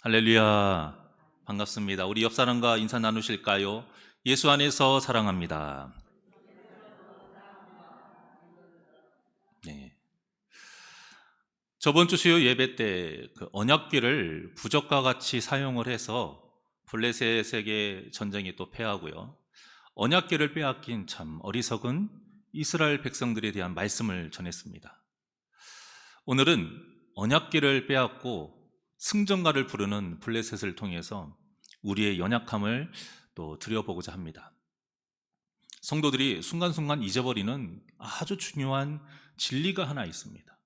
할렐루야. 반갑습니다. 우리 옆 사람과 인사 나누실까요? 예수 안에서 사랑합니다. 네. 저번 주 수요 예배 때 그 언약궤를 부적과 같이 사용을 해서 블레셋에게 전쟁에 또 패하고요. 언약궤를 빼앗긴 참 어리석은 이스라엘 백성들에 대한 말씀을 전했습니다. 오늘은 언약궤를 빼앗고 승전가를 부르는 블레셋을 통해서 우리의 연약함을 또 들여보고자 합니다. 성도들이 순간순간 잊어버리는 아주 중요한 진리가 하나 있습니다.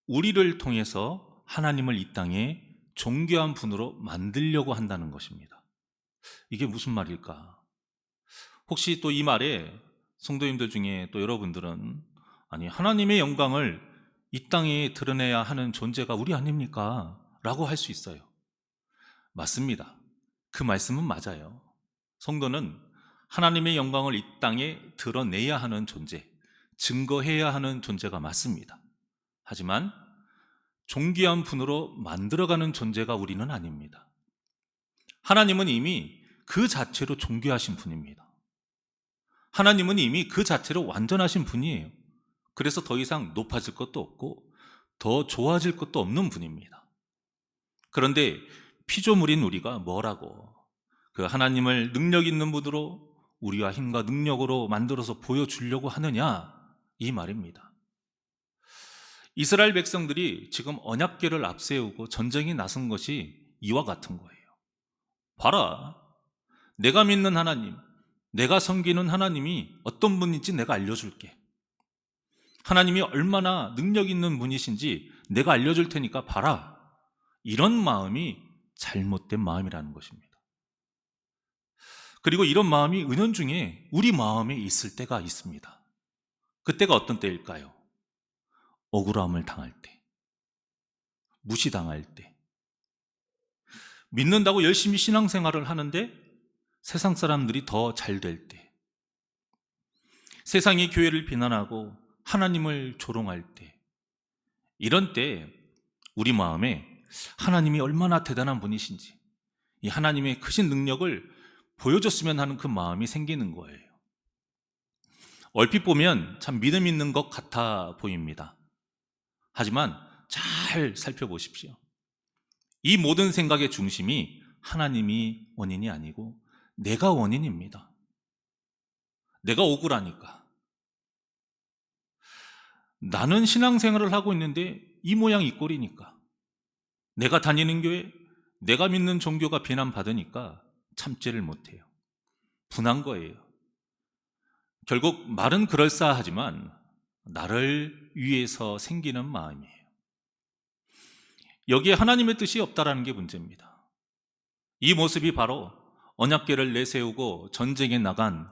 우리를 통해서 하나님을 이 땅에 존귀한 분으로 만들려고 한다는 것입니다. 이게 무슨 말일까? 혹시 또 이 말에 성도님들 중에 또 여러분들은 아니 하나님의 영광을 이 땅에 드러내야 하는 존재가 우리 아닙니까? 라고 할 수 있어요. 맞습니다. 그 말씀은 맞아요. 성도는 하나님의 영광을 이 땅에 드러내야 하는 존재, 증거해야 하는 존재가 맞습니다. 하지만 존귀한 분으로 만들어가는 존재가 우리는 아닙니다. 하나님은 이미 그 자체로 존귀하신 분입니다. 하나님은 이미 그 자체로 완전하신 분이에요. 그래서 더 이상 높아질 것도 없고 더 좋아질 것도 없는 분입니다. 그런데 피조물인 우리가 뭐라고 그 하나님을 능력 있는 분으로 우리와 힘과 능력으로 만들어서 보여주려고 하느냐, 이 말입니다. 이스라엘 백성들이 지금 언약궤를 앞세우고 전쟁에 나선 것이 이와 같은 거예요. 봐라, 내가 믿는 하나님, 내가 섬기는 하나님이 어떤 분인지 내가 알려줄게. 하나님이 얼마나 능력 있는 분이신지 내가 알려줄 테니까 봐라. 이런 마음이 잘못된 마음이라는 것입니다. 그리고 이런 마음이 은연중에 우리 마음에 있을 때가 있습니다. 그때가 어떤 때일까요? 억울함을 당할 때, 무시당할 때, 믿는다고 열심히 신앙생활을 하는데 세상 사람들이 더 잘 될 때, 세상이 교회를 비난하고 하나님을 조롱할 때, 이런 때 우리 마음에 하나님이 얼마나 대단한 분이신지, 이 하나님의 크신 능력을 보여줬으면 하는 그 마음이 생기는 거예요. 얼핏 보면 참 믿음 있는 것 같아 보입니다. 하지만 잘 살펴보십시오. 이 모든 생각의 중심이 하나님이 원인이 아니고 내가 원인입니다. 내가 억울하니까. 나는 신앙생활을 하고 있는데 이 모양 이 꼴이니까. 내가 다니는 교회, 내가 믿는 종교가 비난받으니까 참지를 못해요. 분한 거예요. 결국 말은 그럴싸하지만 나를 위해서 생기는 마음이에요. 여기에 하나님의 뜻이 없다라는 게 문제입니다. 이 모습이 바로 언약궤를 내세우고 전쟁에 나간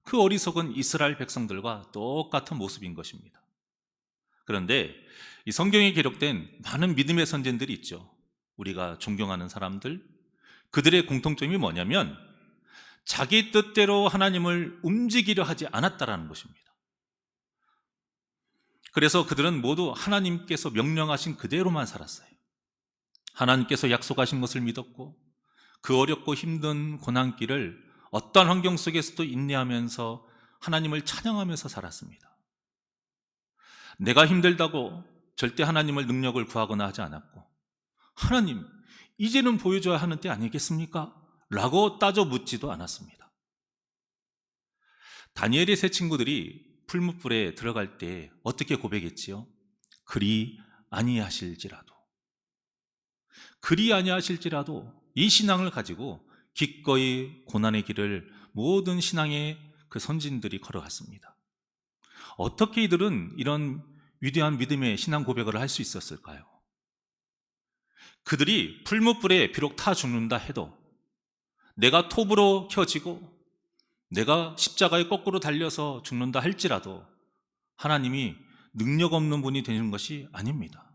그 어리석은 이스라엘 백성들과 똑같은 모습인 것입니다. 그런데 이 성경에 기록된 많은 믿음의 선진들이 있죠. 우리가 존경하는 사람들, 그들의 공통점이 뭐냐면 자기 뜻대로 하나님을 움직이려 하지 않았다라는 것입니다. 그래서 그들은 모두 하나님께서 명령하신 그대로만 살았어요. 하나님께서 약속하신 것을 믿었고 그 어렵고 힘든 고난길을 어떤 환경 속에서도 인내하면서 하나님을 찬양하면서 살았습니다. 내가 힘들다고 절대 하나님을 능력을 구하거나 하지 않았고, 하나님, 이제는 보여줘야 하는 때 아니겠습니까? 라고 따져 묻지도 않았습니다. 다니엘의 세 친구들이 풀무불에 들어갈 때 어떻게 고백했지요? 그리 아니하실지라도. 그리 아니하실지라도 이 신앙을 가지고 기꺼이 고난의 길을 모든 신앙의 그 선진들이 걸어갔습니다. 어떻게 이들은 이런 위대한 믿음의 신앙 고백을 할 수 있었을까요? 그들이 풀무불에 비록 타 죽는다 해도 내가 톱으로 켜지고 내가 십자가에 거꾸로 달려서 죽는다 할지라도 하나님이 능력 없는 분이 되는 것이 아닙니다.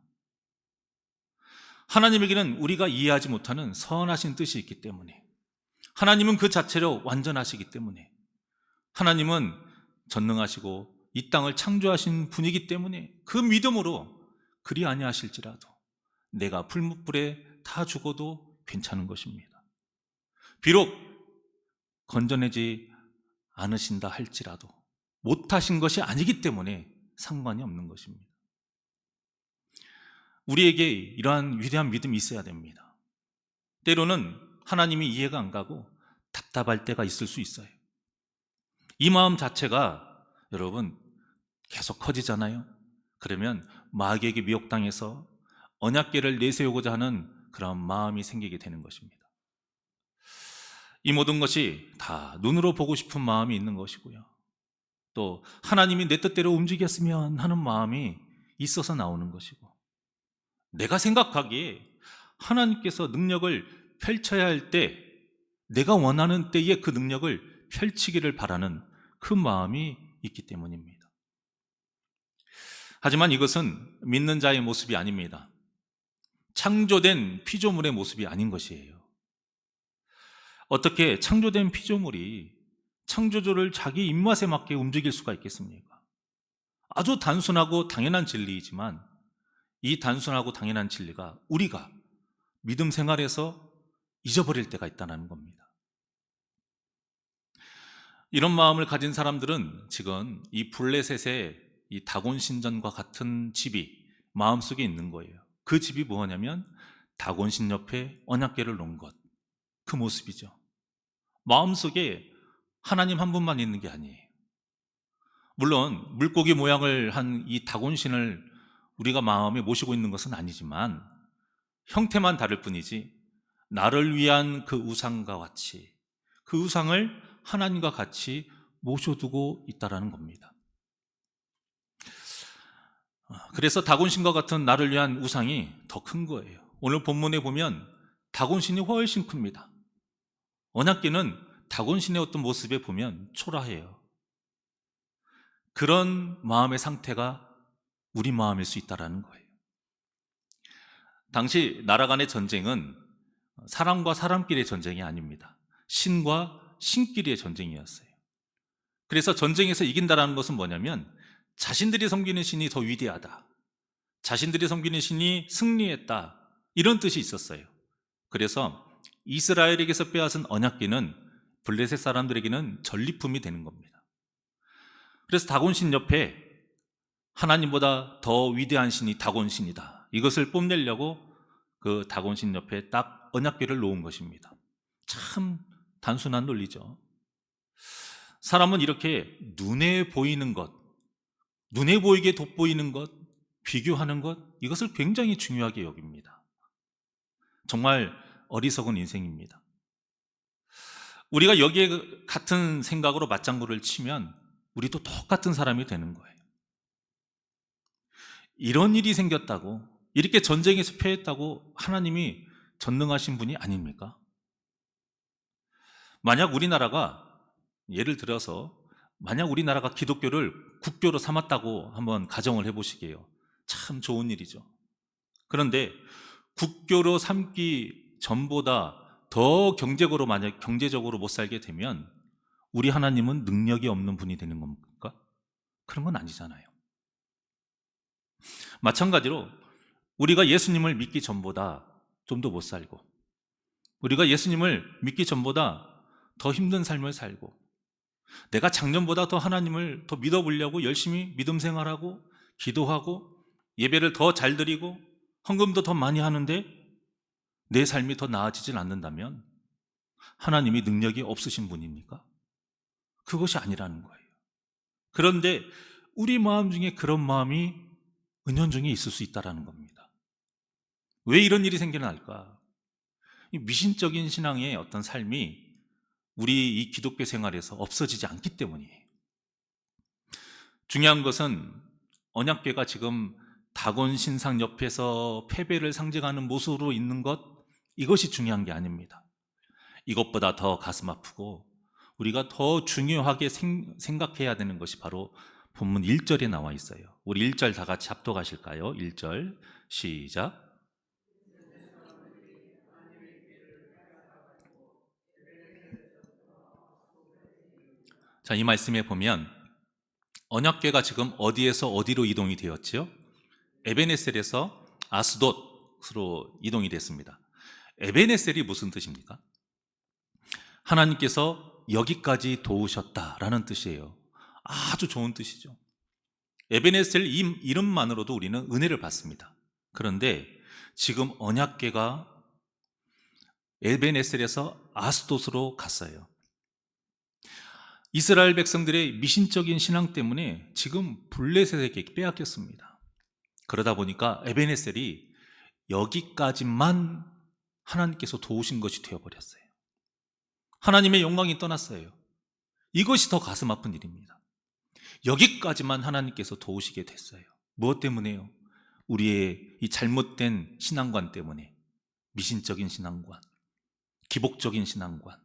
하나님에게는 우리가 이해하지 못하는 선하신 뜻이 있기 때문에, 하나님은 그 자체로 완전하시기 때문에, 하나님은 전능하시고 이 땅을 창조하신 분이기 때문에 그 믿음으로 그리 아니하실지라도 내가 풀무불에 다 죽어도 괜찮은 것입니다. 비록 건져내지 않으신다 할지라도 못하신 것이 아니기 때문에 상관이 없는 것입니다. 우리에게 이러한 위대한 믿음이 있어야 됩니다. 때로는 하나님이 이해가 안 가고 답답할 때가 있을 수 있어요. 이 마음 자체가 여러분 계속 커지잖아요. 그러면 마귀에게 미혹당해서 언약궤를 내세우고자 하는 그런 마음이 생기게 되는 것입니다. 이 모든 것이 다 눈으로 보고 싶은 마음이 있는 것이고요. 또 하나님이 내 뜻대로 움직였으면 하는 마음이 있어서 나오는 것이고, 내가 생각하기에 하나님께서 능력을 펼쳐야 할 때, 내가 원하는 때에 그 능력을 펼치기를 바라는 그 마음이 있기 때문입니다. 하지만 이것은 믿는 자의 모습이 아닙니다. 창조된 피조물의 모습이 아닌 것이에요. 어떻게 창조된 피조물이 창조주를 자기 입맛에 맞게 움직일 수가 있겠습니까? 아주 단순하고 당연한 진리이지만 이 단순하고 당연한 진리가 우리가 믿음 생활에서 잊어버릴 때가 있다는 겁니다. 이런 마음을 가진 사람들은 지금 이 블레셋의 이 다곤 신전과 같은 집이 마음속에 있는 거예요. 그 집이 뭐냐면 다곤 신 옆에 언약궤를 놓은 것, 그 모습이죠. 마음속에 하나님 한 분만 있는 게 아니에요. 물론 물고기 모양을 한 이 다곤신을 우리가 마음에 모시고 있는 것은 아니지만 형태만 다를 뿐이지 나를 위한 그 우상과 같이 그 우상을 하나님과 같이 모셔두고 있다는 겁니다. 그래서 다곤신과 같은 나를 위한 우상이 더 큰 거예요. 오늘 본문에 보면 다곤신이 훨씬 큽니다. 언약궤는 다곤신의 어떤 모습에 보면 초라해요. 그런 마음의 상태가 우리 마음일 수 있다는 거예요. 당시 나라 간의 전쟁은 사람과 사람끼리의 전쟁이 아닙니다. 신과 신끼리의 전쟁이었어요. 그래서 전쟁에서 이긴다는 것은 뭐냐면 자신들이 섬기는 신이 더 위대하다, 자신들이 섬기는 신이 승리했다, 이런 뜻이 있었어요. 그래서 이스라엘에게서 빼앗은 언약궤는 블레셋 사람들에게는 전리품이 되는 겁니다. 그래서 다곤신 옆에 하나님보다 더 위대한 신이 다곤신이다, 이것을 뽐내려고 그 다곤신 옆에 딱 언약궤를 놓은 것입니다. 참 단순한 논리죠. 사람은 이렇게 눈에 보이는 것, 눈에 보이게 돋보이는 것, 비교하는 것, 이것을 굉장히 중요하게 여깁니다. 정말 어리석은 인생입니다. 우리가 여기에 같은 생각으로 맞장구를 치면 우리도 똑같은 사람이 되는 거예요. 이런 일이 생겼다고, 이렇게 전쟁에서 패했다고 하나님이 전능하신 분이 아닙니까? 만약 우리나라가, 예를 들어서 만약 우리나라가 기독교를 국교로 삼았다고 한번 가정을 해보시게요. 참 좋은 일이죠. 그런데 국교로 삼기 전보다 더 경제적으로 못 살게 되면 우리 하나님은 능력이 없는 분이 되는 겁니까? 그런 건 아니잖아요. 마찬가지로 우리가 예수님을 믿기 전보다 좀 더 못 살고, 우리가 예수님을 믿기 전보다 더 힘든 삶을 살고, 내가 작년보다 더 하나님을 더 믿어보려고 열심히 믿음 생활하고 기도하고 예배를 더 잘 드리고 헌금도 더 많이 하는데 내 삶이 더 나아지진 않는다면 하나님이 능력이 없으신 분입니까? 그것이 아니라는 거예요. 그런데 우리 마음 중에 그런 마음이 은연중에 있을 수 있다는 겁니다. 왜 이런 일이 생겨날까? 이 미신적인 신앙의 어떤 삶이 우리 이 기독교 생활에서 없어지지 않기 때문이에요. 중요한 것은 언약궤가 지금 다곤 신상 옆에서 패배를 상징하는 모습으로 있는 것, 이것이 중요한 게 아닙니다. 이것보다 더 가슴 아프고 우리가 더 중요하게 생각해야 되는 것이 바로 본문 1절에 나와 있어요. 우리 1절 다 같이 합독하실까요? 1절 시작. 자, 이 말씀에 보면 언약궤가 지금 어디에서 어디로 이동이 되었지요? 에베네셀에서 아스돗으로 이동이 됐습니다. 에베네셀이 무슨 뜻입니까? 하나님께서 여기까지 도우셨다라는 뜻이에요. 아주 좋은 뜻이죠. 에베네셀 이 이름만으로도 우리는 은혜를 받습니다. 그런데 지금 언약궤가 에베네셀에서 아스돗으로 갔어요. 이스라엘 백성들의 미신적인 신앙 때문에 지금 블레셋에게 빼앗겼습니다. 그러다 보니까 에베네셀이 여기까지만 하나님께서 도우신 것이 되어버렸어요. 하나님의 영광이 떠났어요. 이것이 더 가슴 아픈 일입니다. 여기까지만 하나님께서 도우시게 됐어요. 무엇 때문에요? 우리의 이 잘못된 신앙관 때문에, 미신적인 신앙관, 기복적인 신앙관,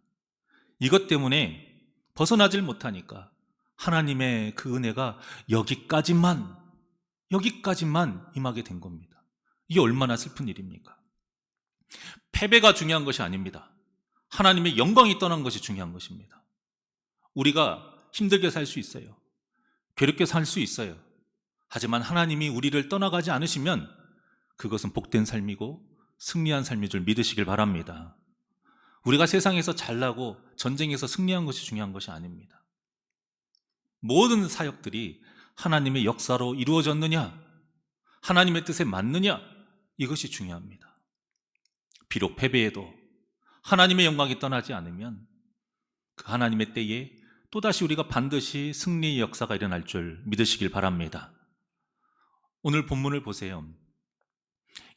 이것 때문에 벗어나질 못하니까 하나님의 그 은혜가 여기까지만 임하게 된 겁니다. 이게 얼마나 슬픈 일입니까? 패배가 중요한 것이 아닙니다. 하나님의 영광이 떠난 것이 중요한 것입니다. 우리가 힘들게 살 수 있어요. 괴롭게 살 수 있어요. 하지만 하나님이 우리를 떠나가지 않으시면 그것은 복된 삶이고 승리한 삶인 줄 믿으시길 바랍니다. 우리가 세상에서 잘나고 전쟁에서 승리한 것이 중요한 것이 아닙니다. 모든 사역들이 하나님의 역사로 이루어졌느냐, 하나님의 뜻에 맞느냐, 이것이 중요합니다. 비록 패배해도 하나님의 영광이 떠나지 않으면 그 하나님의 때에 또다시 우리가 반드시 승리의 역사가 일어날 줄 믿으시길 바랍니다. 오늘 본문을 보세요.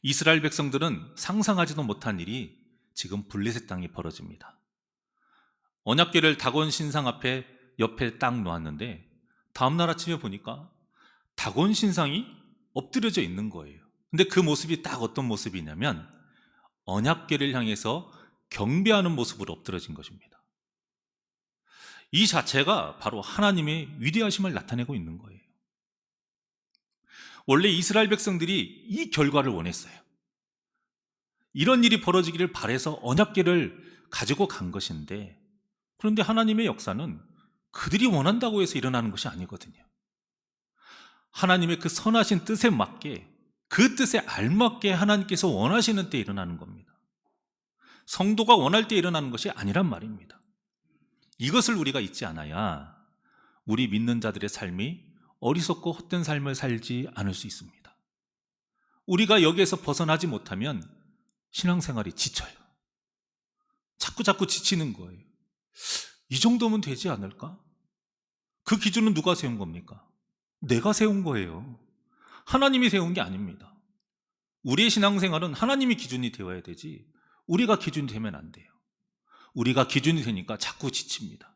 이스라엘 백성들은 상상하지도 못한 일이 지금 블레셋 땅에 벌어집니다. 언약궤를 다곤 신상 앞에 옆에 딱 놓았는데 다음날 아침에 보니까 다곤 신상이 엎드려져 있는 거예요. 근데 그 모습이 딱 어떤 모습이냐면 언약궤를 향해서 경배하는 모습으로 엎드려진 것입니다. 이 자체가 바로 하나님의 위대하심을 나타내고 있는 거예요. 원래 이스라엘 백성들이 이 결과를 원했어요. 이런 일이 벌어지기를 바라서 언약궤를 가지고 간 것인데, 그런데 하나님의 역사는 그들이 원한다고 해서 일어나는 것이 아니거든요. 하나님의 그 선하신 뜻에 맞게, 그 뜻에 알맞게 하나님께서 원하시는 때 일어나는 겁니다. 성도가 원할 때 일어나는 것이 아니란 말입니다. 이것을 우리가 잊지 않아야 우리 믿는 자들의 삶이 어리석고 헛된 삶을 살지 않을 수 있습니다. 우리가 여기에서 벗어나지 못하면 신앙생활이 지쳐요. 자꾸 지치는 거예요. 이 정도면 되지 않을까? 그 기준은 누가 세운 겁니까? 내가 세운 거예요. 하나님이 세운 게 아닙니다. 우리의 신앙생활은 하나님이 기준이 되어야 되지 우리가 기준이 되면 안 돼요. 우리가 기준이 되니까 자꾸 지칩니다.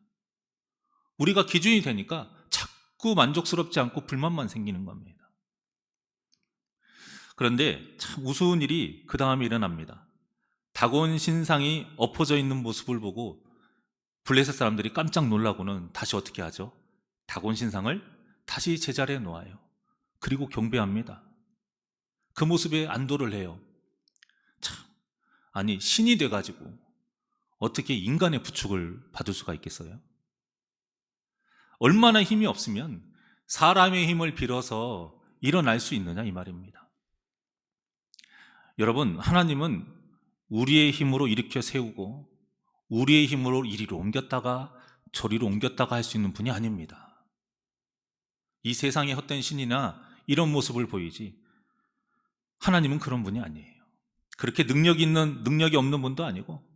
우리가 기준이 되니까 자꾸 만족스럽지 않고 불만만 생기는 겁니다. 그런데 참 우스운 일이 그 다음에 일어납니다. 다곤 신상이 엎어져 있는 모습을 보고 블레셋 사람들이 깜짝 놀라고는 다시 어떻게 하죠? 다곤 신상을 다시 제자리에 놓아요. 그리고 경배합니다. 그 모습에 안도를 해요. 참, 아니 신이 돼가지고 어떻게 인간의 부축을 받을 수가 있겠어요? 얼마나 힘이 없으면 사람의 힘을 빌어서 일어날 수 있느냐 이 말입니다. 여러분, 하나님은 우리의 힘으로 일으켜 세우고 우리의 힘으로 이리로 옮겼다가 저리로 옮겼다가 할 수 있는 분이 아닙니다. 이 세상의 헛된 신이나 이런 모습을 보이지 하나님은 그런 분이 아니에요. 그렇게 능력이 없는 분도 아니고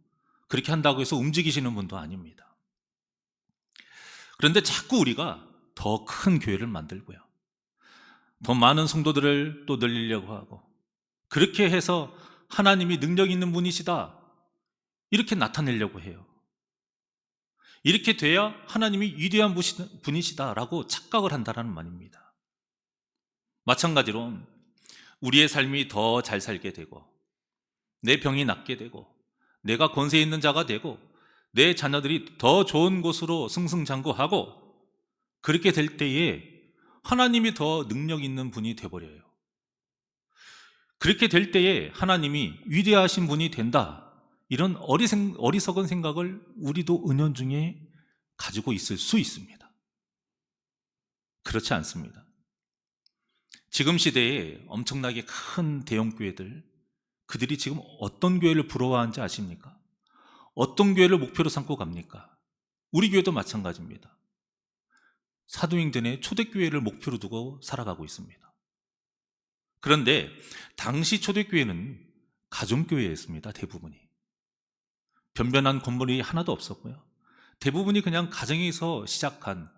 그렇게 한다고 해서 움직이시는 분도 아닙니다. 그런데 자꾸 우리가 더 큰 교회를 만들고요, 더 많은 성도들을 또 늘리려고 하고, 그렇게 해서 하나님이 능력 있는 분이시다 이렇게 나타내려고 해요. 이렇게 돼야 하나님이 위대한 분이시다라고 착각을 한다는 말입니다. 마찬가지로 우리의 삶이 더 잘 살게 되고 내 병이 낫게 되고 내가 권세 있는 자가 되고 내 자녀들이 더 좋은 곳으로 승승장구하고, 그렇게 될 때에 하나님이 더 능력 있는 분이 되어버려요. 그렇게 될 때에 하나님이 위대하신 분이 된다, 이런 어리석은 생각을 우리도 은연중에 가지고 있을 수 있습니다. 그렇지 않습니다. 지금 시대에 엄청나게 큰 대형교회들, 그들이 지금 어떤 교회를 부러워하는지 아십니까? 어떤 교회를 목표로 삼고 갑니까? 우리 교회도 마찬가지입니다. 사도행전의 초대교회를 목표로 두고 살아가고 있습니다. 그런데 당시 초대교회는 가정교회였습니다. 대부분이. 변변한 건물이 하나도 없었고요. 대부분이 그냥 가정에서 시작한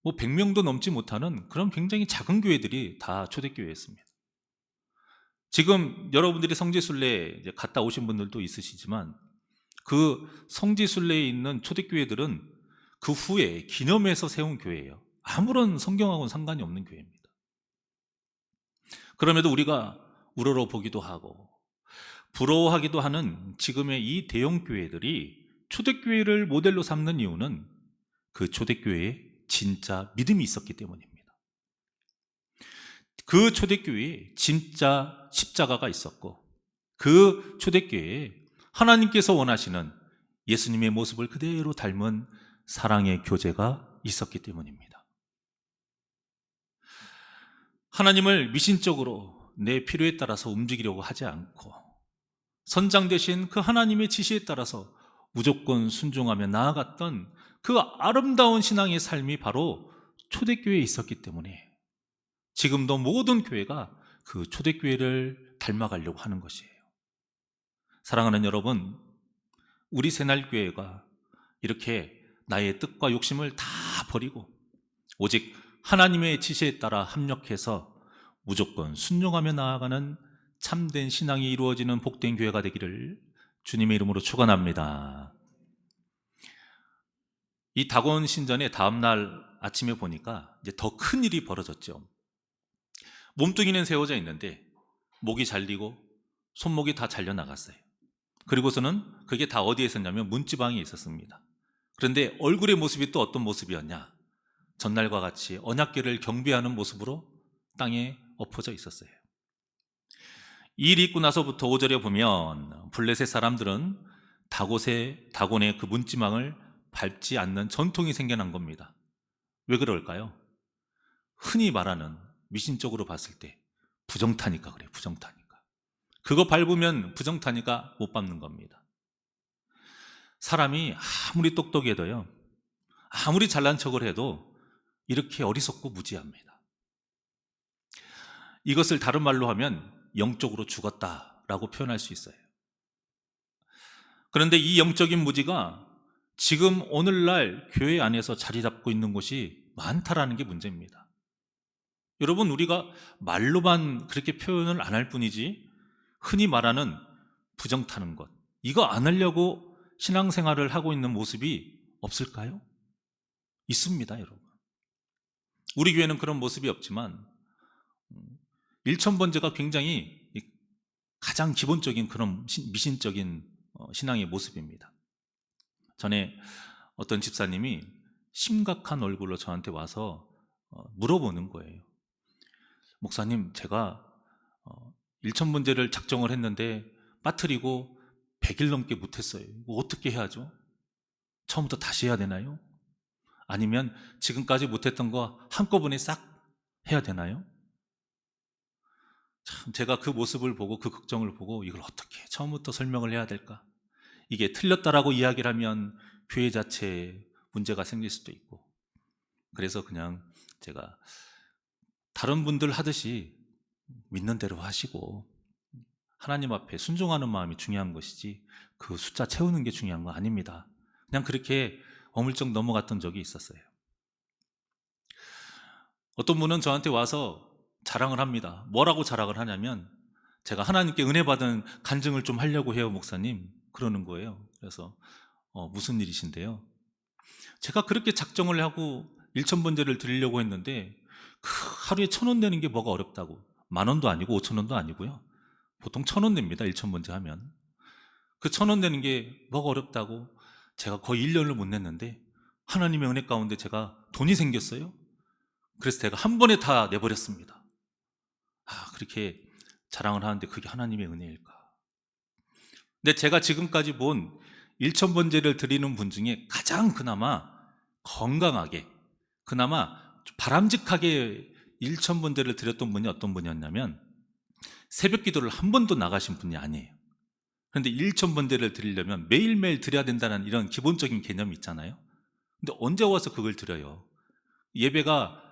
100명도 넘지 못하는 그런 굉장히 작은 교회들이 다 초대교회였습니다. 지금 여러분들이 성지순례 이제 갔다 오신 분들도 있으시지만 그 성지순례에 있는 초대교회들은 그 후에 기념해서 세운 교회예요. 아무런 성경하고는 상관이 없는 교회입니다. 그럼에도 우리가 우러러 보기도 하고 부러워하기도 하는 지금의 이 대형 교회들이 초대교회를 모델로 삼는 이유는 그 초대교회에 진짜 믿음이 있었기 때문입니다. 그 초대교회에 진짜 십자가가 있었고 그 초대교회에 하나님께서 원하시는 예수님의 모습을 그대로 닮은 사랑의 교제가 있었기 때문입니다. 하나님을 미신적으로 내 필요에 따라서 움직이려고 하지 않고 선장 대신 그 하나님의 지시에 따라서 무조건 순종하며 나아갔던 그 아름다운 신앙의 삶이 바로 초대교회에 있었기 때문에 지금도 모든 교회가 그 초대교회를 닮아가려고 하는 것이에요. 사랑하는 여러분, 우리 새날교회가 이렇게 나의 뜻과 욕심을 다 버리고 오직 하나님의 지시에 따라 합력해서 무조건 순종하며 나아가는 참된 신앙이 이루어지는 복된 교회가 되기를 주님의 이름으로 축원합니다. 이 다곤 신전의 다음날 아침에 보니까 이제 더 큰 일이 벌어졌죠. 몸뚱이는 세워져 있는데 목이 잘리고 손목이 다 잘려나갔어요. 그리고서는 그게 다 어디에 있었냐면 문지방에 있었습니다. 그런데 얼굴의 모습이 또 어떤 모습이었냐? 전날과 같이 언약궤를 경배하는 모습으로 땅에 엎어져 있었어요. 이 일이 있고 나서부터 5절에 보면 블레셋 사람들은 다곤의 그 문지방을 밟지 않는 전통이 생겨난 겁니다. 왜 그럴까요? 흔히 말하는 미신적으로 봤을 때 부정타니까 그래요. 부정타니까. 그거 밟으면 부정타니까 못 밟는 겁니다. 사람이 아무리 똑똑해도요, 아무리 잘난 척을 해도 이렇게 어리석고 무지합니다. 이것을 다른 말로 하면 영적으로 죽었다라고 표현할 수 있어요. 그런데 이 영적인 무지가 지금 오늘날 교회 안에서 자리 잡고 있는 곳이 많다라는 게 문제입니다. 여러분, 우리가 말로만 그렇게 표현을 안 할 뿐이지 흔히 말하는 부정타는 것, 이거 안 하려고 신앙생활을 하고 있는 모습이 없을까요? 있습니다, 여러분. 우리 교회는 그런 모습이 없지만 일천번제가 굉장히 가장 기본적인 그런 미신적인 신앙의 모습입니다. 전에 어떤 집사님이 심각한 얼굴로 저한테 와서 물어보는 거예요. 목사님, 제가 일천번제를 작정을 했는데 빠뜨리고 100일 넘게 못했어요. 이거 어떻게 해야죠? 처음부터 다시 해야 되나요? 아니면 지금까지 못했던 거 한꺼번에 싹 해야 되나요? 참, 제가 그 모습을 보고 그 걱정을 보고 이걸 어떻게 처음부터 설명을 해야 될까? 이게 틀렸다라고 이야기를 하면 교회 자체에 문제가 생길 수도 있고, 그래서 그냥 제가 다른 분들 하듯이 믿는 대로 하시고 하나님 앞에 순종하는 마음이 중요한 것이지 그 숫자 채우는 게 중요한 거 아닙니다. 그냥 그렇게 어물쩍 넘어갔던 적이 있었어요. 어떤 분은 저한테 와서 자랑을 합니다. 뭐라고 자랑을 하냐면 제가 하나님께 은혜 받은 간증을 좀 하려고 해요, 목사님. 그러는 거예요. 그래서 무슨 일이신데요? 제가 그렇게 작정을 하고 일천번제를 드리려고 했는데 그 하루에 1,000원 내는 게 뭐가 어렵다고. 10,000원도 아니고 5,000원도 아니고요. 보통 1,000원 냅니다, 일천번제 하면. 그 1,000원 내는 게 뭐가 어렵다고 제가 거의 1년을 못 냈는데 하나님의 은혜 가운데 제가 돈이 생겼어요. 그래서 제가 한 번에 다 내버렸습니다. 그렇게 자랑을 하는데 그게 하나님의 은혜일까? 근데 제가 지금까지 본 일천번제를 드리는 분 중에 가장 그나마 건강하게, 그나마 바람직하게 일천번제를 드렸던 분이 어떤 분이었냐면 새벽 기도를 한 번도 나가신 분이 아니에요. 그런데 1,000번대를 드리려면 매일매일 드려야 된다는 이런 기본적인 개념이 있잖아요. 근데 언제 와서 그걸 드려요? 예배가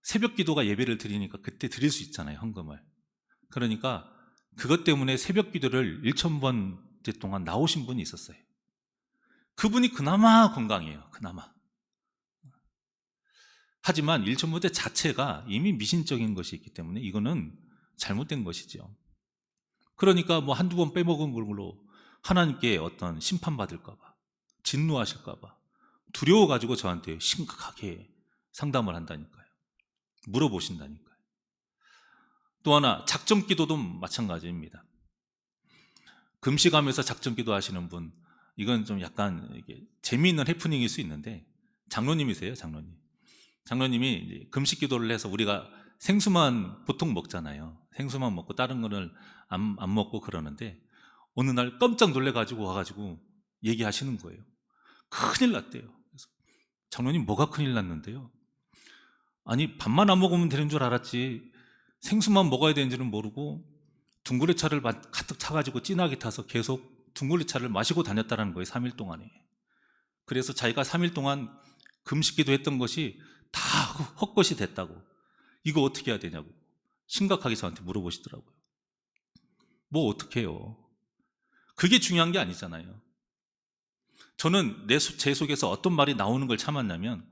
새벽 기도가 예배를 드리니까 그때 드릴 수 있잖아요, 헌금을. 그러니까 그것 때문에 새벽 기도를 1,000번대 동안 나오신 분이 있었어요. 그분이 그나마 건강해요, 그나마. 하지만 1,000번대 자체가 이미 미신적인 것이 있기 때문에 이거는 잘못된 것이죠. 그러니까 뭐 한두 번 빼먹은 걸로 하나님께 어떤 심판받을까봐, 진노하실까봐 두려워가지고 저한테 심각하게 상담을 한다니까요. 물어보신다니까요. 또 하나, 작정 기도도 마찬가지입니다. 금식하면서 작정 기도 하시는 분, 이건 좀 약간 이게 재미있는 해프닝일 수 있는데, 장로님이세요, 장로님. 장로님이 이제 금식 기도를 해서 우리가 생수만 보통 먹잖아요. 생수만 먹고 다른 거를 안 먹고 그러는데, 어느 날 깜짝 놀래가지고 와가지고 얘기하시는 거예요. 큰일 났대요. 그래서 장로님 뭐가 큰일 났는데요? 아니 밥만 안 먹으면 되는 줄 알았지 생수만 먹어야 되는지는 모르고 둥그레차를 가득 차가지고 진하게 타서 계속 둥그레차를 마시고 다녔다는 거예요. 3일 동안에. 그래서 자기가 3일 동안 금식기도 했던 것이 다 헛것이 됐다고. 이거 어떻게 해야 되냐고 심각하게 저한테 물어보시더라고요. 뭐 어떻게 해요? 그게 중요한 게 아니잖아요. 저는 제 속에서 어떤 말이 나오는 걸 참았냐면,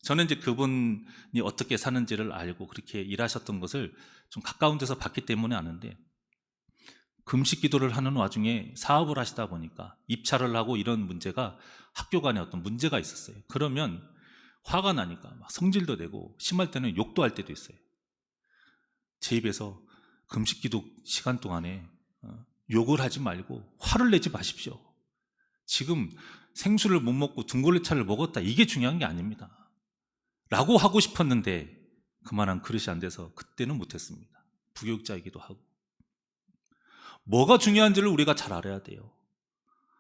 저는 이제 그분이 어떻게 사는지를 알고 그렇게 일하셨던 것을 좀 가까운 데서 봤기 때문에 아는데, 금식 기도를 하는 와중에 사업을 하시다 보니까 입찰을 하고 이런 문제가 학교 간에 어떤 문제가 있었어요. 그러면 화가 나니까 막 성질도 내고 심할 때는 욕도 할 때도 있어요. 제 입에서 금식 기도 시간 동안에 욕을 하지 말고 화를 내지 마십시오. 지금 생수를 못 먹고 둥글레차를 먹었다, 이게 중요한 게 아닙니다 라고 하고 싶었는데 그만한 그릇이 안 돼서 그때는 못했습니다. 부교육자이기도 하고. 뭐가 중요한지를 우리가 잘 알아야 돼요.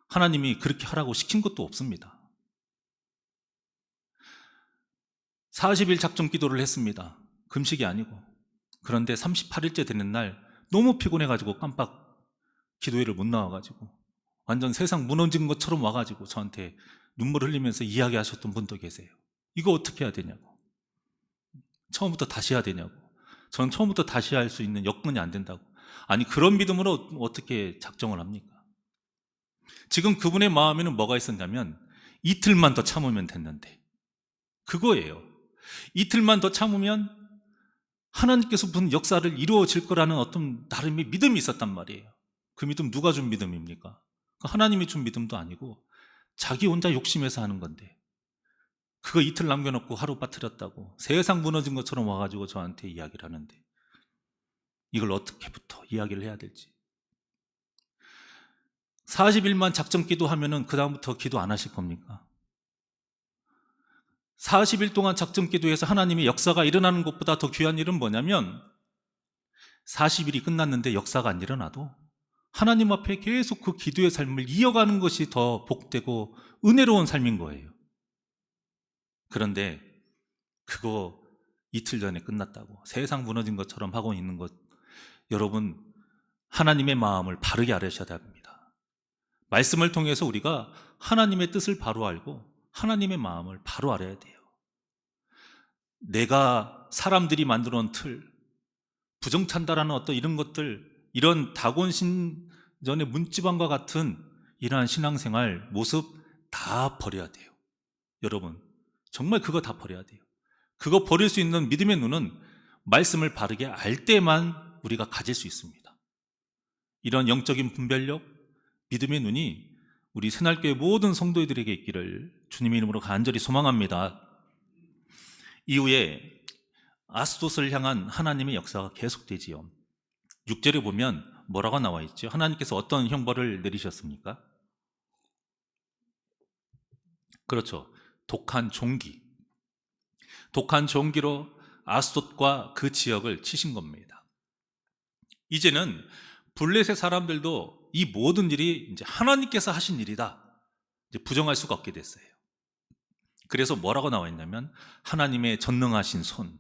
하나님이 그렇게 하라고 시킨 것도 없습니다. 40일 작정 기도를 했습니다. 금식이 아니고. 그런데 38일째 되는 날 너무 피곤해가지고 깜빡 기도회를 못 나와가지고 완전 세상 무너진 것처럼 와가지고 저한테 눈물 흘리면서 이야기하셨던 분도 계세요. 이거 어떻게 해야 되냐고. 처음부터 다시 해야 되냐고. 저는 처음부터 다시 할 수 있는 여건이 안 된다고. 아니 그런 믿음으로 어떻게 작정을 합니까? 지금 그분의 마음에는 뭐가 있었냐면 이틀만 더 참으면 됐는데, 그거예요. 이틀만 더 참으면 하나님께서 무슨 역사를 이루어질 거라는 어떤 나름의 믿음이 있었단 말이에요. 그 믿음 누가 준 믿음입니까? 하나님이 준 믿음도 아니고 자기 혼자 욕심에서 하는 건데, 그거 이틀 남겨놓고 하루 빠뜨렸다고 세상 무너진 것처럼 와가지고 저한테 이야기를 하는데, 이걸 어떻게부터 이야기를 해야 될지. 40일만 작정 기도하면은 그 다음부터 기도 안 하실 겁니까? 40일 동안 작정 기도해서 하나님의 역사가 일어나는 것보다 더 귀한 일은 뭐냐면, 40일이 끝났는데 역사가 안 일어나도 하나님 앞에 계속 그 기도의 삶을 이어가는 것이 더 복되고 은혜로운 삶인 거예요. 그런데 그거 이틀 전에 끝났다고 세상 무너진 것처럼 하고 있는 것, 여러분 하나님의 마음을 바르게 알으셔야 합니다. 말씀을 통해서 우리가 하나님의 뜻을 바로 알고 하나님의 마음을 바로 알아야 돼요. 내가 사람들이 만들어 놓은 틀, 부정찬다라는 어떤 이런 것들, 이런 다곤신전의 문지방과 같은 이러한 신앙생활 모습 다 버려야 돼요. 여러분 정말 그거 다 버려야 돼요. 그거 버릴 수 있는 믿음의 눈은 말씀을 바르게 알 때만 우리가 가질 수 있습니다. 이런 영적인 분별력, 믿음의 눈이 우리 새날교회 모든 성도들에게 있기를 주님의 이름으로 간절히 소망합니다. 이후에 아스돗을 향한 하나님의 역사가 계속되지요. 6절에 보면 뭐라고 나와 있죠? 하나님께서 어떤 형벌을 내리셨습니까? 그렇죠. 독한 종기. 독한 종기로 아스돗과 그 지역을 치신 겁니다. 이제는 블레셋 사람들도 이 모든 일이 이제 하나님께서 하신 일이다, 이제 부정할 수가 없게 됐어요. 그래서 뭐라고 나와 있냐면 하나님의 전능하신 손,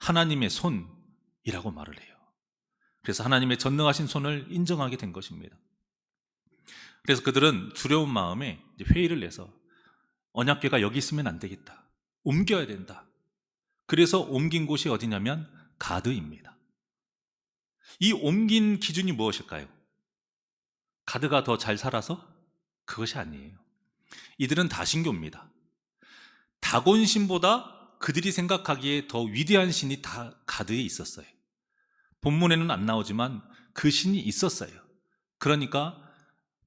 하나님의 손이라고 말을 해요. 그래서 하나님의 전능하신 손을 인정하게 된 것입니다. 그래서 그들은 두려운 마음에 회의를 내서 언약궤가 여기 있으면 안 되겠다, 옮겨야 된다. 그래서 옮긴 곳이 어디냐면 가드입니다. 이 옮긴 기준이 무엇일까요? 가드가 더 잘 살아서? 그것이 아니에요. 이들은 다신교입니다. 다곤 신보다 그들이 생각하기에 더 위대한 신이 다 가드에 있었어요. 본문에는 안 나오지만 그 신이 있었어요. 그러니까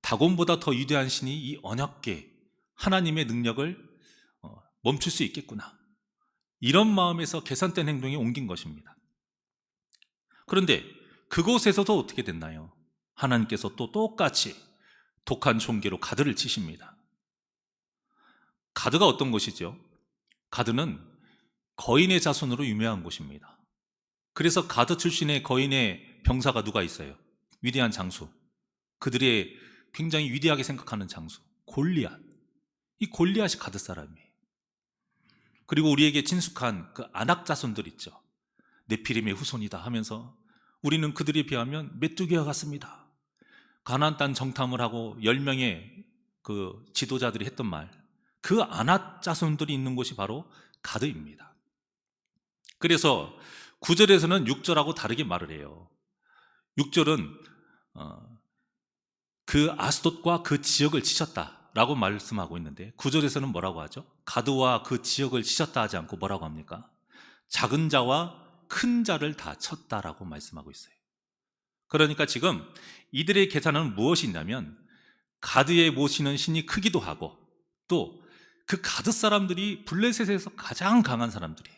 다곤보다 더 위대한 신이 이 언약궤, 하나님의 능력을 멈출 수 있겠구나, 이런 마음에서 계산된 행동에 옮긴 것입니다. 그런데 그곳에서도 어떻게 됐나요? 하나님께서 또 똑같이 독한 총계로 가드를 치십니다. 가드가 어떤 곳이죠? 가드는 거인의 자손으로 유명한 곳입니다. 그래서 가드 출신의 거인의 병사가 누가 있어요? 위대한 장수, 그들의 굉장히 위대하게 생각하는 장수 골리앗. 이 골리앗이 가드 사람이에요. 그리고 우리에게 친숙한 그 아낙 자손들 있죠. 네피림의 후손이다 하면서 우리는 그들에 비하면 메뚜기와 같습니다. 가나안 땅 정탐을 하고 10명의 그 지도자들이 했던 말, 그 아낙 자손들이 있는 곳이 바로 가드입니다. 그래서 9절에서는 6절하고 다르게 말을 해요. 6절은 그 아스돗과 그 지역을 치셨다라고 말씀하고 있는데 9절에서는 뭐라고 하죠? 가드와 그 지역을 치셨다 하지 않고 뭐라고 합니까? 작은 자와 큰 자를 다 쳤다라고 말씀하고 있어요. 그러니까 지금 이들의 계산은 무엇이 있냐면 가드에 모시는 신이 크기도 하고 또 그 가드 사람들이 블레셋에서 가장 강한 사람들이에요.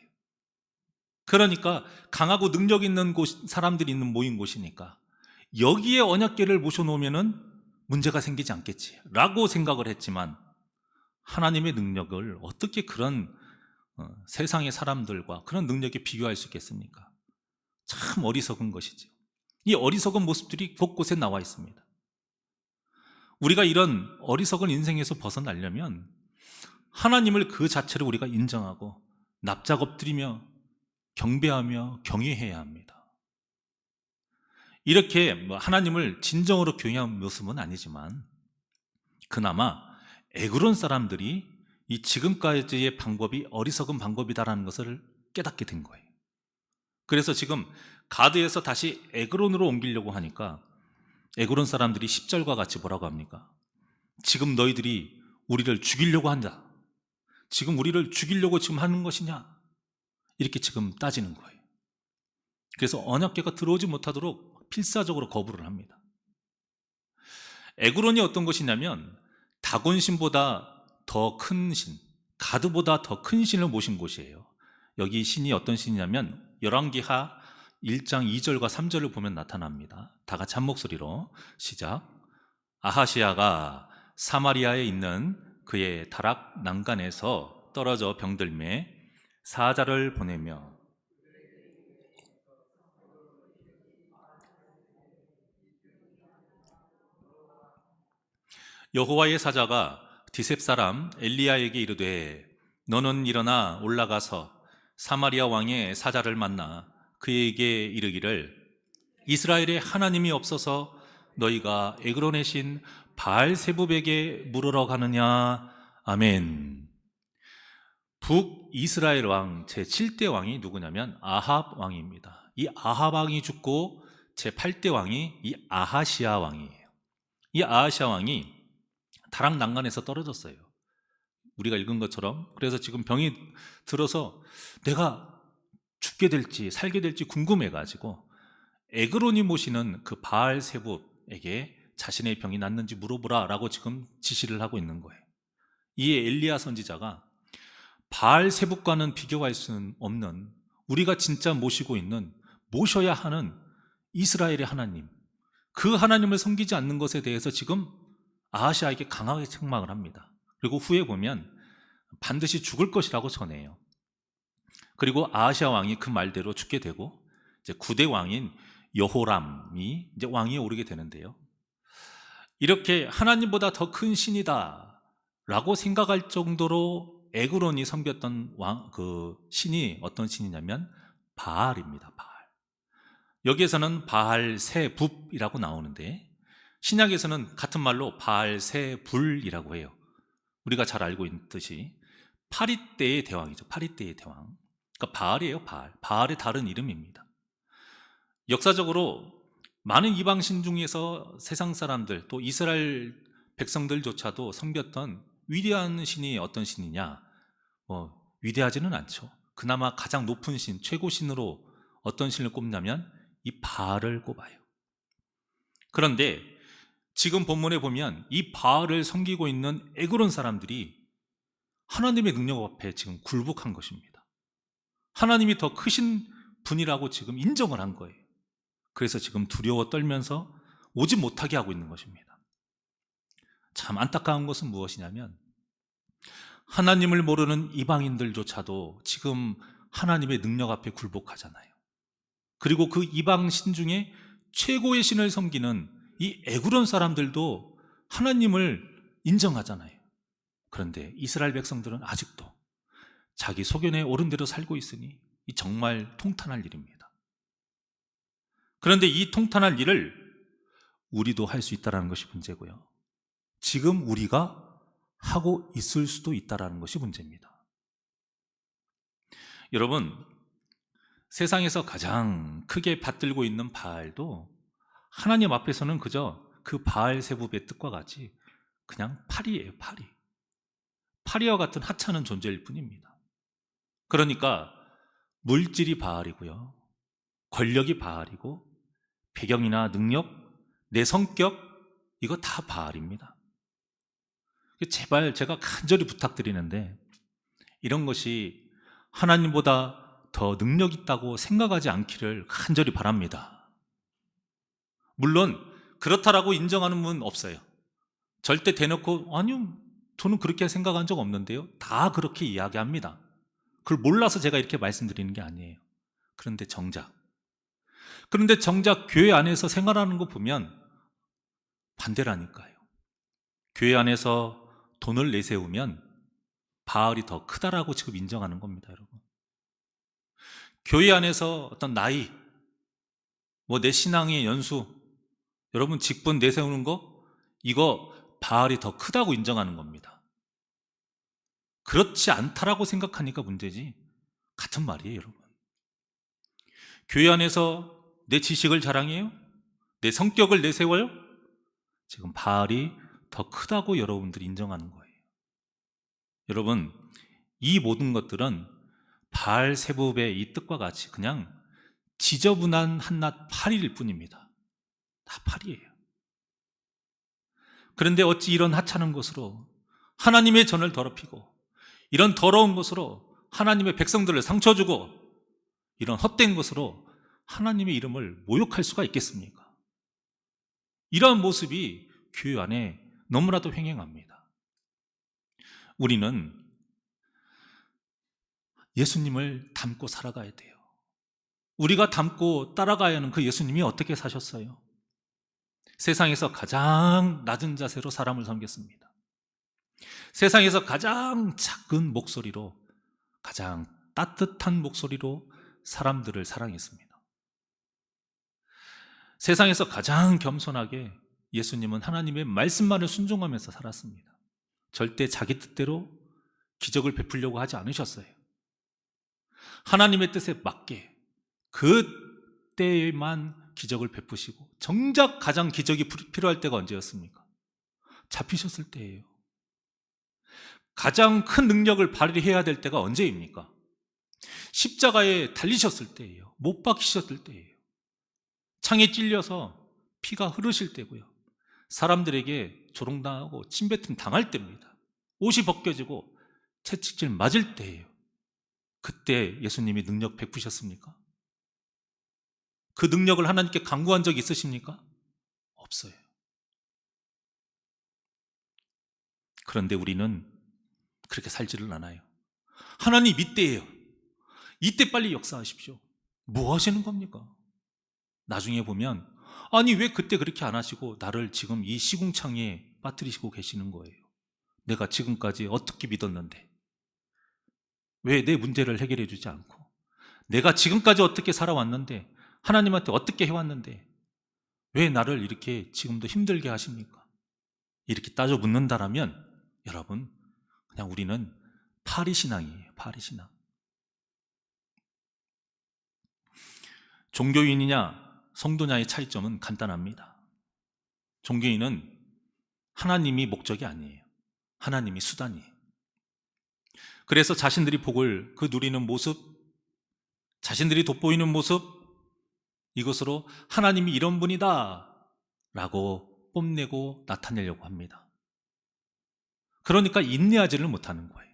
그러니까 강하고 능력 있는 사람들이 있는 모인 곳이니까 여기에 언약궤를 모셔놓으면 문제가 생기지 않겠지 라고 생각을 했지만 하나님의 능력을 어떻게 그런 세상의 사람들과 그런 능력에 비교할 수 있겠습니까? 참 어리석은 것이죠. 이 어리석은 모습들이 곳곳에 나와 있습니다. 우리가 이런 어리석은 인생에서 벗어나려면 하나님을 그 자체로 우리가 인정하고 납작 엎드리며 경배하며 경외해야 합니다. 이렇게 하나님을 진정으로 경외한 모습은 아니지만 그나마 에그론 사람들이 이 지금까지의 방법이 어리석은 방법이다라는 것을 깨닫게 된 거예요. 그래서 지금 가드에서 다시 에그론으로 옮기려고 하니까 에그론 사람들이 10절과 같이 뭐라고 합니까? 지금 너희들이 우리를 죽이려고 한다. 지금 우리를 죽이려고 지금 하는 것이냐? 이렇게 지금 따지는 거예요. 그래서 언약궤가 들어오지 못하도록 필사적으로 거부를 합니다. 에그론이 어떤 곳이냐면 다곤 신보다 더 큰 신, 가드보다 더 큰 신을 모신 곳이에요. 여기 신이 어떤 신이냐면 열왕기하 1장 2절과 3절을 보면 나타납니다. 다 같이 한 목소리로 시작. 아하시아가 사마리아에 있는 그의 다락 난간에서 떨어져 병들매 사자를 보내며 여호와의 사자가 디셉 사람 엘리야에게 이르되 너는 일어나 올라가서 사마리아 왕의 사자를 만나 그에게 이르기를 이스라엘에 하나님이 없어서 너희가 에그론의 신 바알세붑에게 물으러 가느냐. 아멘. 북이스라엘 왕 제7대 왕이 누구냐면 아합 왕입니다. 이 아합 왕이 죽고 제8대 왕이 이 아하시아 왕이에요. 이 아하시아 왕이 다락 난간에서 떨어졌어요. 우리가 읽은 것처럼. 그래서 지금 병이 들어서 내가 죽게 될지 살게 될지 궁금해가지고 에그론이 모시는 그 바알세붑에게 자신의 병이 낫는지 물어보라 라고 지금 지시를 하고 있는 거예요. 이에 엘리야 선지자가 바알세붑과는 비교할 수는 없는 우리가 진짜 모시고 있는 모셔야 하는 이스라엘의 하나님, 그 하나님을 섬기지 않는 것에 대해서 지금 아하시아에게 강하게 책망을 합니다. 그리고 후에 보면 반드시 죽을 것이라고 전해요. 그리고 아하시아 왕이 그 말대로 죽게 되고 이제 9대 왕인 여호람이 이제 왕위에 오르게 되는데요. 이렇게 하나님보다 더 큰 신이다 라고 생각할 정도로 에그론이 섬겼던 그 신이 어떤 신이냐면 바알입니다. 바알. 여기에서는 바알세붑이라고 나오는데 신약에서는 같은 말로 바알세불이라고 해요. 우리가 잘 알고 있듯이 파리 때의 대왕이죠. 파리 때의 대왕. 그러니까 바알이에요. 바알의 다른 이름입니다. 역사적으로 많은 이방신 중에서 세상 사람들 또 이스라엘 백성들조차도 섬겼던 위대한 신이 어떤 신이냐? 위대하지는 않죠. 그나마 가장 높은 신, 최고 신으로 어떤 신을 꼽냐면 이 바알을 꼽아요. 그런데 지금 본문에 보면 이 바알을 섬기고 있는 에그론 사람들이 하나님의 능력 앞에 지금 굴복한 것입니다. 하나님이 더 크신 분이라고 지금 인정을 한 거예요. 그래서 지금 두려워 떨면서 오지 못하게 하고 있는 것입니다. 참 안타까운 것은 무엇이냐면 하나님을 모르는 이방인들조차도 지금 하나님의 능력 앞에 굴복하잖아요. 그리고 그 이방신 중에 최고의 신을 섬기는 이 에구론 사람들도 하나님을 인정하잖아요. 그런데 이스라엘 백성들은 아직도 자기 소견에 옳은 대로 살고 있으니 이 정말 통탄할 일입니다. 그런데 이 통탄할 일을 우리도 할 수 있다는 것이 문제고요. 지금 우리가 하고 있을 수도 있다는 것이 문제입니다. 여러분, 세상에서 가장 크게 받들고 있는 바알도 하나님 앞에서는 그저 그 바알세붑의 뜻과 같이 그냥 파리예요, 파리. 파리와 같은 하찮은 존재일 뿐입니다. 그러니까 물질이 바알이고요, 권력이 바알이고, 배경이나 능력, 내 성격, 이거 다 바알입니다. 제발 제가 간절히 부탁드리는데 이런 것이 하나님보다 더 능력 있다고 생각하지 않기를 간절히 바랍니다. 물론 그렇다라고 인정하는 분 없어요. 절대 대놓고 아니요, 저는 그렇게 생각한 적 없는데요, 다 그렇게 이야기합니다. 그걸 몰라서 제가 이렇게 말씀드리는 게 아니에요. 그런데 정작 교회 안에서 생활하는 거 보면 반대라니까요. 교회 안에서 돈을 내세우면 바알이 더 크다라고 지금 인정하는 겁니다, 여러분. 교회 안에서 어떤 나이, 내 신앙의 연수, 여러분 직분 내세우는 거, 이거 바알이 더 크다고 인정하는 겁니다. 그렇지 않다라고 생각하니까 문제지 같은 말이에요, 여러분. 교회 안에서 내 지식을 자랑해요? 내 성격을 내세워요? 지금 바알이 더 크다고 여러분들이 인정하는 거예요. 여러분, 이 모든 것들은 바알세붑의 이 뜻과 같이 그냥 지저분한 한낱 파리일 뿐입니다. 다 파리예요. 그런데 어찌 이런 하찮은 것으로 하나님의 전을 더럽히고, 이런 더러운 것으로 하나님의 백성들을 상처 주고, 이런 헛된 것으로 하나님의 이름을 모욕할 수가 있겠습니까? 이러한 모습이 교회 안에 너무나도 횡행합니다. 우리는 예수님을 닮고 살아가야 돼요. 우리가 닮고 따라가야 하는 그 예수님이 어떻게 사셨어요? 세상에서 가장 낮은 자세로 사람을 섬겼습니다. 세상에서 가장 작은 목소리로, 가장 따뜻한 목소리로 사람들을 사랑했습니다. 세상에서 가장 겸손하게 예수님은 하나님의 말씀만을 순종하면서 살았습니다. 절대 자기 뜻대로 기적을 베풀려고 하지 않으셨어요. 하나님의 뜻에 맞게 그때에만 기적을 베푸시고, 정작 가장 기적이 필요할 때가 언제였습니까? 잡히셨을 때예요. 가장 큰 능력을 발휘해야 될 때가 언제입니까? 십자가에 달리셨을 때예요. 못 박히셨을 때예요. 창에 찔려서 피가 흐르실 때고요. 사람들에게 조롱당하고 침뱉음 당할 때입니다. 옷이 벗겨지고 채찍질 맞을 때예요. 그때 예수님이 능력 베푸셨습니까? 그 능력을 하나님께 간구한 적이 있으십니까? 없어요. 그런데 우리는 그렇게 살지를 않아요. 하나님 이때예요. 이때 빨리 역사하십시오. 뭐 하시는 겁니까? 나중에 보면 아니 왜 그때 그렇게 안 하시고 나를 지금 이 시궁창에 빠뜨리시고 계시는 거예요. 내가 지금까지 어떻게 믿었는데 왜 내 문제를 해결해 주지 않고, 내가 지금까지 어떻게 살아왔는데 하나님한테 어떻게 해왔는데 왜 나를 이렇게 지금도 힘들게 하십니까? 이렇게 따져 묻는다라면 여러분, 그냥 우리는 파리신앙이에요. 파리신앙. 종교인이냐 성도냐의 차이점은 간단합니다. 종교인은 하나님이 목적이 아니에요. 하나님이 수단이에요. 그래서 자신들이 복을 누리는 모습, 자신들이 돋보이는 모습, 이것으로 하나님이 이런 분이다 라고 뽐내고 나타내려고 합니다. 그러니까 인내하지를 못하는 거예요.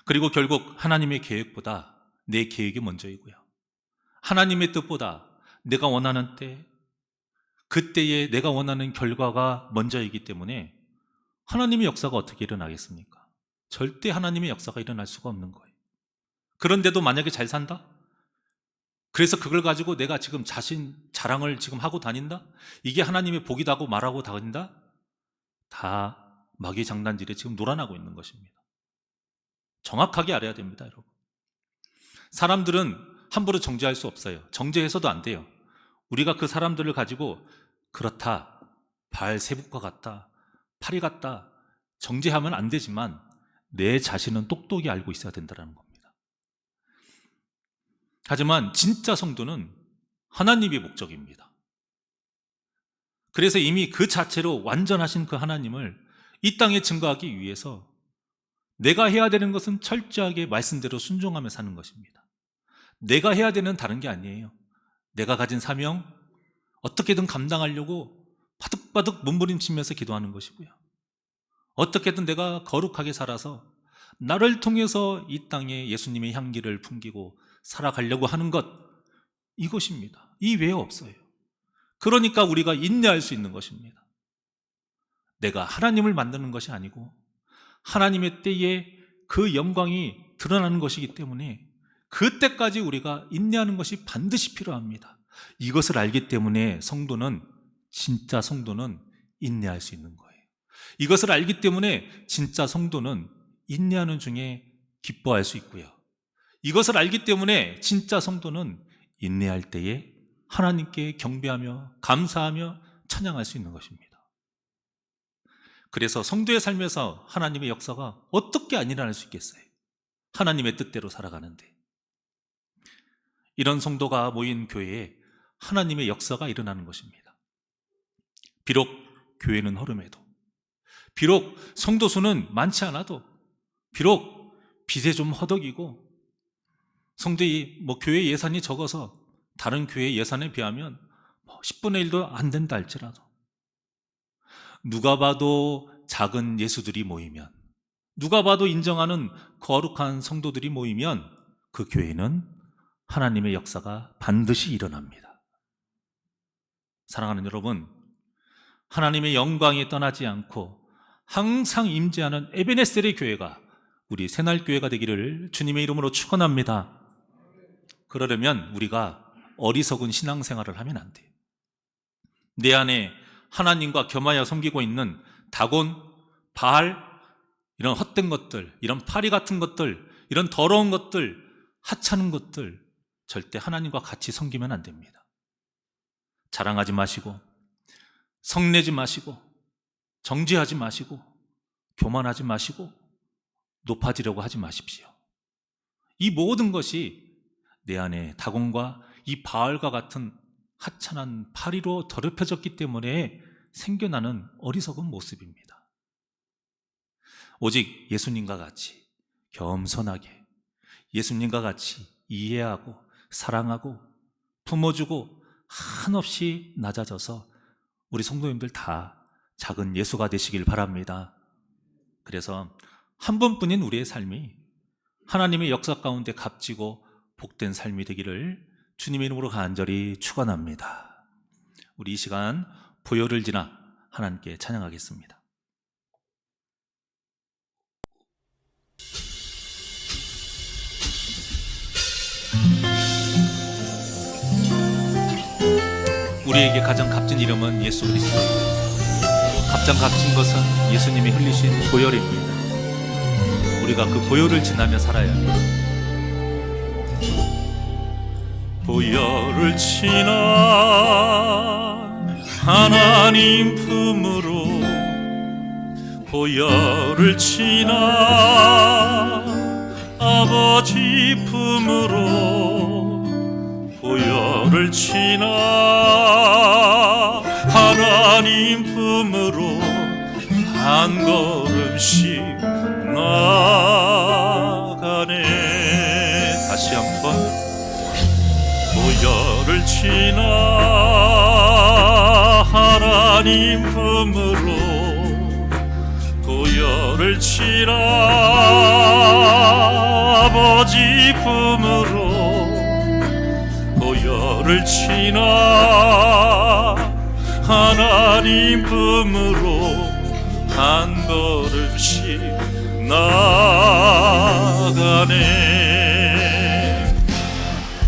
그리고 결국 하나님의 계획보다 내 계획이 먼저이고요, 하나님의 뜻보다 내가 원하는 때, 그때에 내가 원하는 결과가 먼저이기 때문에 하나님의 역사가 어떻게 일어나겠습니까? 절대 하나님의 역사가 일어날 수가 없는 거예요. 그런데도 만약에 잘 산다? 그래서 그걸 가지고 내가 지금 자랑을 지금 하고 다닌다? 이게 하나님의 복이다고 말하고 다닌다? 다 마귀의 장난질에 지금 놀아나고 있는 것입니다. 정확하게 알아야 됩니다, 여러분. 사람들은 함부로 정죄할 수 없어요. 정죄해서도 안 돼요. 우리가 그 사람들을 가지고 그렇다, 바알세북과 같다, 파리 같다 정죄하면 안 되지만 내 자신은 똑똑히 알고 있어야 된다는 겁니다. 하지만 진짜 성도는 하나님의 목적입니다. 그래서 이미 그 자체로 완전하신 그 하나님을 이 땅에 증거하기 위해서 내가 해야 되는 것은 철저하게 말씀대로 순종하며 사는 것입니다. 내가 해야 되는 다른 게 아니에요. 내가 가진 사명 어떻게든 감당하려고 바득바득 몸부림치면서 기도하는 것이고요, 어떻게든 내가 거룩하게 살아서 나를 통해서 이 땅에 예수님의 향기를 풍기고 살아가려고 하는 것, 이것입니다. 이 외에 없어요. 그러니까 우리가 인내할 수 있는 것입니다. 내가 하나님을 만드는 것이 아니고 하나님의 때에 그 영광이 드러나는 것이기 때문에 그때까지 우리가 인내하는 것이 반드시 필요합니다. 이것을 알기 때문에 진짜 성도는 인내할 수 있는 거예요. 이것을 알기 때문에 진짜 성도는 인내하는 중에 기뻐할 수 있고요, 이것을 알기 때문에 진짜 성도는 인내할 때에 하나님께 경배하며 감사하며 찬양할 수 있는 것입니다. 그래서 성도의 삶에서 하나님의 역사가 어떻게 안 일어날 수 있겠어요? 하나님의 뜻대로 살아가는데. 이런 성도가 모인 교회에 하나님의 역사가 일어나는 것입니다. 비록 교회는 허름해도, 비록 성도 수는 많지 않아도, 비록 빚에 좀 허덕이고 성도의 교회 예산이 적어서 다른 교회 예산에 비하면 10분의 1도 안 된다 할지라도, 누가 봐도 작은 예수들이 모이면, 누가 봐도 인정하는 거룩한 성도들이 모이면 그 교회는 하나님의 역사가 반드시 일어납니다. 사랑하는 여러분, 하나님의 영광이 떠나지 않고 항상 임재하는 에베네셀의 교회가 우리 새날교회가 되기를 주님의 이름으로 축원합니다. 그러려면 우리가 어리석은 신앙생활을 하면 안 돼요. 내 안에 하나님과 겸하여 섬기고 있는 다곤, 바알, 이런 헛된 것들, 이런 파리 같은 것들, 이런 더러운 것들, 하찮은 것들 절대 하나님과 같이 섬기면 안 됩니다. 자랑하지 마시고, 성내지 마시고, 정죄하지 마시고, 교만하지 마시고, 높아지려고 하지 마십시오. 이 모든 것이 내 안에 다곤과 이 바알과 같은 하찮은 파리로 더럽혀졌기 때문에 생겨나는 어리석은 모습입니다. 오직 예수님과 같이 겸손하게, 예수님과 같이 이해하고 사랑하고 품어주고 한없이 낮아져서 우리 성도님들 다 작은 예수가 되시길 바랍니다. 그래서 한 번뿐인 우리의 삶이 하나님의 역사 가운데 값지고 복된 삶이 되기를 주님의 이름으로 간절히 축원합니다. 우리 이 시간 보혈을 지나 하나님께 찬양하겠습니다. 우리에게 가장 값진 이름은 예수 그리스도입니다. 가장 값진 것은 예수님이 흘리신 보혈입니다. 우리가 그 보혈을 지나며 살아야 합니다. 보혈을 지나 하나님 품으로 보혈을 지나 아버지 품으로 보혈을 지나 하나님 품으로 한 걸음씩 나가네. 다시 한번 보혈을 지나 하나님 품으로 보혈을 지나 아버지 품으로 보혈을 지나 하나님 품으로 한 걸음씩 나가네.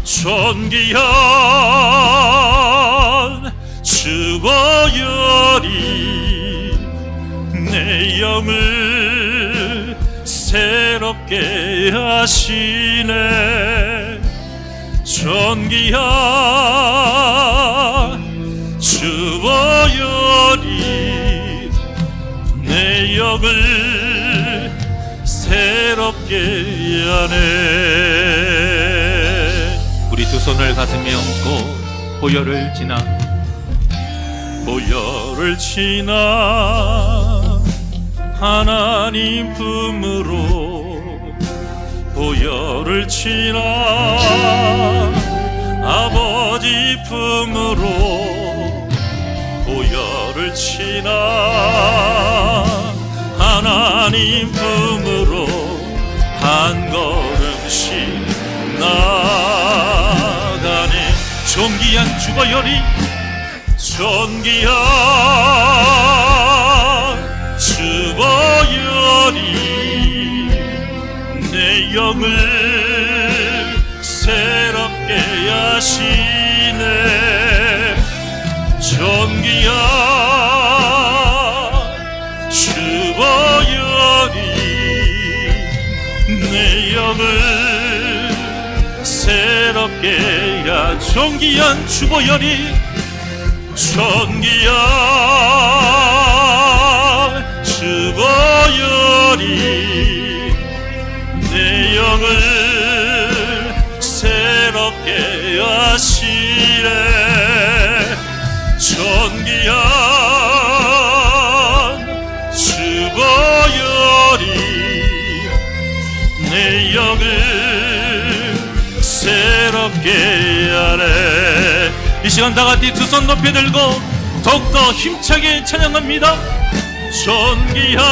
존귀한 주 보혈이 내 영을 새롭게 하시네. 존귀한 주 보혈이 내 영을 새롭게 하네. 우리 두 손을 가슴에 얹고 보혈을 지나 보혈을 지나 하나님 품으로 보혈을 지나 아버지 품으로 보혈을 지나 하나님 품으로 한 걸음씩 나가네. 존귀한 주 보혈이 존귀한 주 보혈이 내 영을 새롭게 하시네. 존귀한 주 보혈이 내 영을 새롭게 하. 존귀한 주 보혈이 존귀한 주 보혈이 내 영을 새롭게 하시네. 존귀한 주 보혈이 내 영을 새롭게 하네. 이 시간 다같이 두 손 높이 들고 더욱더 힘차게 찬양합니다. 존귀한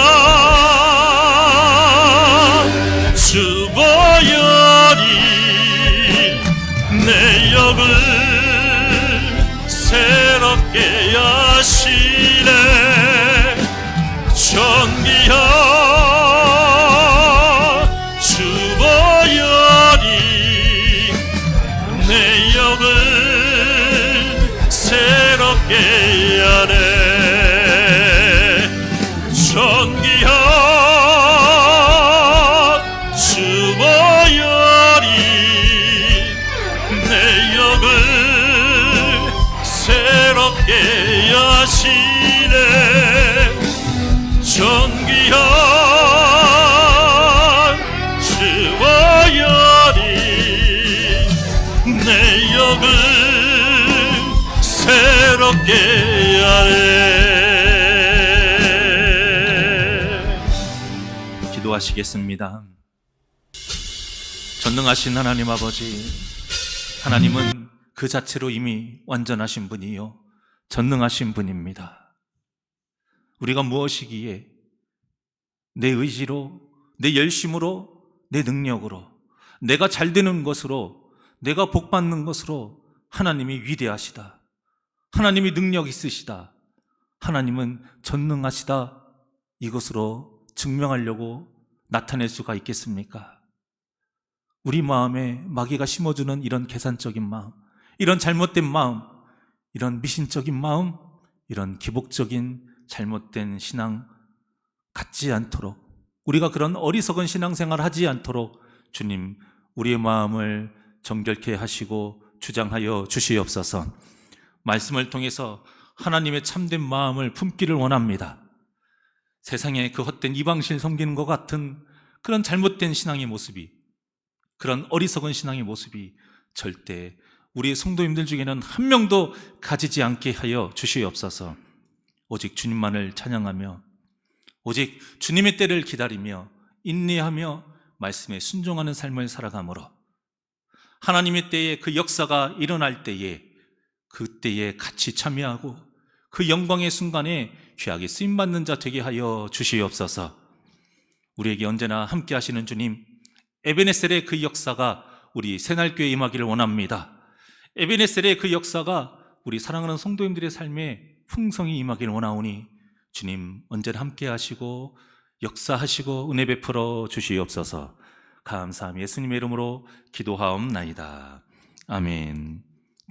주 보혈이 내 영을 새롭게 하시네. 존귀한 주 보혈이 내 영을 새롭게 하네. 존귀한 주 보혈이 내 영을 새롭게 하시네. 존귀한 주 보혈이 내 영을 새롭게 하네. 기도하시겠습니다. 전능하신 하나님 아버지, 하나님은 그 자체로 이미 완전하신 분이요 전능하신 분입니다. 우리가 무엇이기에 내 의지로, 내 열심으로, 내 능력으로, 내가 잘 되는 것으로, 내가 복받는 것으로 하나님이 위대하시다, 하나님이 능력 있으시다, 하나님은 전능하시다, 이것으로 증명하려고 나타낼 수가 있겠습니까? 우리 마음에 마귀가 심어주는 이런 계산적인 마음, 이런 잘못된 마음, 이런 미신적인 마음, 이런 기복적인 잘못된 신앙 갖지 않도록, 우리가 그런 어리석은 신앙생활 하지 않도록 주님 우리의 마음을 정결케 하시고 주장하여 주시옵소서. 말씀을 통해서 하나님의 참된 마음을 품기를 원합니다. 세상에 그 헛된 이방신을 섬기는 것 같은 그런 잘못된 신앙의 모습이, 그런 어리석은 신앙의 모습이 절대 우리 성도님들 중에는 한 명도 가지지 않게 하여 주시옵소서. 오직 주님만을 찬양하며 오직 주님의 때를 기다리며 인내하며 말씀에 순종하는 삶을 살아가므로 하나님의 때에 그 역사가 일어날 때에 그때에 같이 참여하고 그 영광의 순간에 귀하게 쓰임받는 자 되게 하여 주시옵소서. 우리에게 언제나 함께 하시는 주님, 에베네셀의 그 역사가 우리 새날교회에 임하기를 원합니다. 에베네셀의 그 역사가 우리 사랑하는 성도님들의 삶에 풍성히 임하기를 원하오니 주님 언제나 함께 하시고 역사하시고 은혜 베풀어 주시옵소서. 감사함 예수님의 이름으로 기도하옵나이다. 아멘.